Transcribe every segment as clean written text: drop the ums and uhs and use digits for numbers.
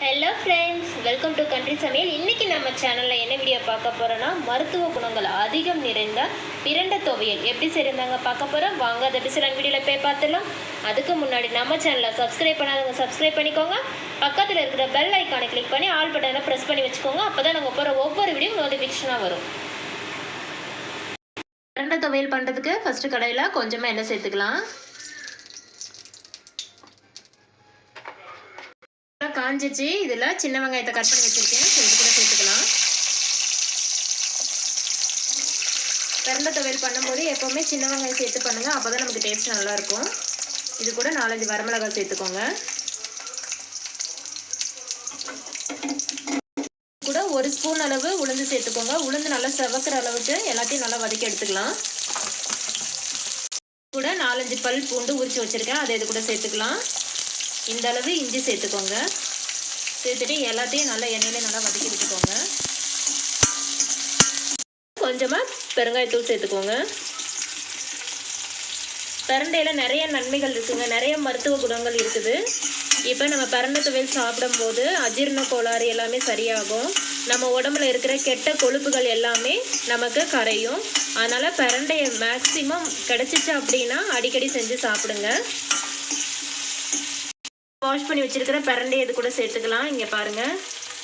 Hello friends, welcome to country சமையல். இன்றைக்கி நம்ம சேனலில் என்ன வீடியோ பார்க்க போகிறோன்னா, மருத்துவ குணங்கள் அதிகம் நிறைந்த பிரண்டை துவையல் எப்படி செய்யறாங்க பார்க்க போகிறோம். வாங்க அதை எப்படி செய்யலாம் வீடியோவில் போய் பார்த்துலாம். அதுக்கு முன்னாடி நம்ம சேனலை சப்ஸ்கிரைப் பண்ணாதவங்க சப்ஸ்கிரைப் பண்ணிக்கோங்க. பக்கத்தில் இருக்கிற பெல் ஐக்கானை கிளிக் பண்ணி ஆல் பட்டனை ப்ரெஸ் பண்ணி வச்சுக்கோங்க. அப்போ தான் நாங்கள் போகிற ஒவ்வொரு வீடியோ நோட்டிஃபிகேஷனாக வரும். பிரண்டை துவையல் பண்ணுறதுக்கு ஃபஸ்ட்டு கடையில் கொஞ்சமாக எண்ணெய் சேர்த்துக்கலாம். காஞ்சிச்சு. இதில் சின்ன வெங்காயத்தை கட் பண்ணி வச்சுருக்கேன், இது கூட சேர்த்துக்கலாம். பிரண்டை துவையல் பண்ணும்போது எப்போவுமே சின்ன வெங்காயம் சேர்த்து பண்ணுங்கள், அப்போ தான் நமக்கு டேஸ்ட் நல்லாயிருக்கும். இது கூட 4-5 வரமிளகாய் சேர்த்துக்கோங்க. கூட 1 ஸ்பூன் அளவு உளுந்து சேர்த்துக்கோங்க. உளுந்து நல்லா செவக்கிற அளவுக்கு எல்லாத்தையும் நல்லா வதக்கி எடுத்துக்கலாம். கூட 4-5 பல் பூண்டு உரித்து வச்சுருக்கேன், அதை இது கூட சேர்த்துக்கலாம். இந்த அளவு இஞ்சி சேர்த்துக்கோங்க. சேர்த்துட்டு எல்லாத்தையும் நல்லா எண்ணெயிலே நல்லா வதக்கி விட்டுக்கோங்க. கொஞ்சமாக பெருங்காயத்தூள் சேர்த்துக்கோங்க. பிரண்டையில் நிறைய நன்மைகள் இருக்குங்க, நிறைய மருத்துவ குணங்கள் இருக்குது. இப்போ நம்ம பிரண்டை துவையல் சாப்பிடும்போது அஜீரண கோளாறு எல்லாமே சரியாகும். நம்ம உடம்புல இருக்கிற கெட்ட கொழுப்புகள் எல்லாமே நமக்கு கரையும். அதனால் பிரண்டையை மேக்ஸிமம் கிடச்சிச்சு அப்படின்னா அடிக்கடி செஞ்சு சாப்பிடுங்க. வாஷ் பண்ணி வச்சுருக்கிற பிரண்டை இது கூட சேர்த்துக்கலாம். இங்கே பாருங்கள்,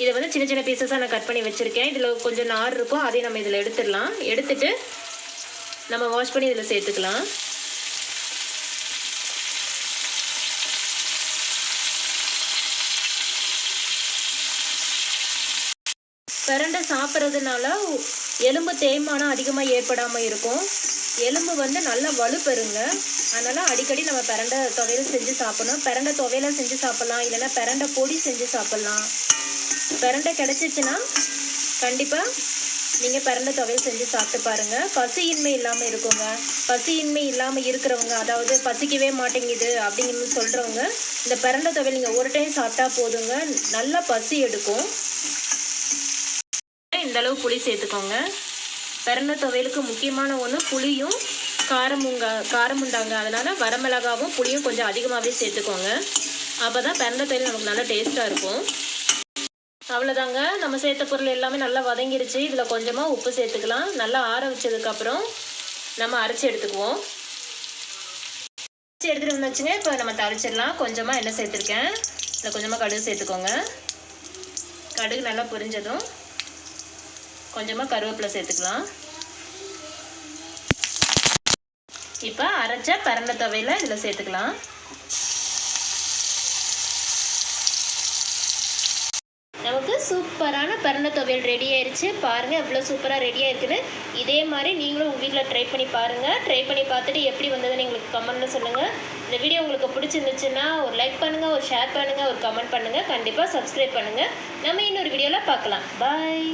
இதை வந்து சின்ன சின்ன பீசஸாக நான் கட் பண்ணி வச்சுருக்கேன். இதில் கொஞ்சம் நார் இருக்கும், அதையும் நம்ம இதில் எடுத்துடலாம். எடுத்துட்டு நம்ம வாஷ் பண்ணி இதில் சேர்த்துக்கலாம். பிரண்டை சாப்பிட்றதுனால எலும்பு தேய்மானம் அதிகமாக ஏற்படாமல் இருக்கும். எலும்பு வந்து நல்லா வலுப்பெறுங்க. அதனால் அடிக்கடி நம்ம பிரண்டை துவையல் செஞ்சு சாப்பிட்ணும். பிரண்டை துவையலை செஞ்சு சாப்பிட்லாம், இல்லைன்னா பிரண்டை பொடி செஞ்சு சாப்பிட்லாம். பிரண்டை கிடச்சிச்சின்னா கண்டிப்பாக நீங்கள் பிரண்டை துவையல் செஞ்சு சாப்பிட்டு பாருங்கள். பசியின்மை இல்லாமல் இருக்குங்க. பசியின்மை இல்லாமல் இருக்கிறவங்க, அதாவது பசிக்கவே மாட்டேங்குது அப்படிங்கிறது சொல்கிறவங்க, இந்த பிரண்டை துவையல் நீங்கள் ஒரு டைம் சாப்பிட்டா போதுங்க, நல்லா பசி எடுக்கும். இந்தளவு புளி சேர்த்துக்கோங்க. பிரண்டை துவையலுக்கு முக்கியமான ஒன்று புளியும் காரம் உண்டாங்க. அதனால் வரமிளகாவும் புளியும் கொஞ்சம் அதிகமாகவே சேர்த்துக்கோங்க. அப்போ தான் பிரண்டை துவையல் நமக்கு நல்லா டேஸ்ட்டாக இருக்கும். அவ்வளோதாங்க, நம்ம சேர்த்த பொருள் எல்லாமே நல்லா வதங்கிருச்சு. இதில் கொஞ்சமாக உப்பு சேர்த்துக்கலாம். நல்லா ஆற வச்சதுக்கப்புறம் நம்ம அரைச்சி எடுத்துக்குவோம். அரைச்சி எடுத்துகிட்டு வந்துச்சுங்க. இப்போ நம்ம தாளிச்சிடலாம். கொஞ்சமாக எண்ணெய் சேர்த்துருக்கேன், இதில் கொஞ்சமாக கடுகு சேர்த்துக்கோங்க. கடுகு நல்லா பொரிஞ்சதும் கொஞ்சமாக கருவேப்பிலை சேர்த்துக்கலாம். இப்போ அரைச்ச பிரண்டை துவையலை இதில் சேர்த்துக்கலாம். நமக்கு சூப்பரான பிரண்டை துவையல் ரெடி ஆயிடுச்சு. பாருங்கள் எவ்வளோ சூப்பராக ரெடியாக இருக்குன்னு. இதே மாதிரி நீங்களும் உங்கள் வீட்டில் ட்ரை பண்ணி பாருங்கள். ட்ரை பண்ணி பார்த்துட்டு எப்படி வந்ததுன்னு எங்களுக்கு கமெண்ட்டில் சொல்லுங்கள். இந்த வீடியோ உங்களுக்கு பிடிச்சிருந்துச்சுன்னா ஒரு லைக் பண்ணுங்கள், ஒரு ஷேர் பண்ணுங்கள், ஒரு கமெண்ட் பண்ணுங்கள். கண்டிப்பாக சப்ஸ்கிரைப் பண்ணுங்கள். நம்ம இன்னொரு வீடியோவில் பார்க்கலாம். பாய்.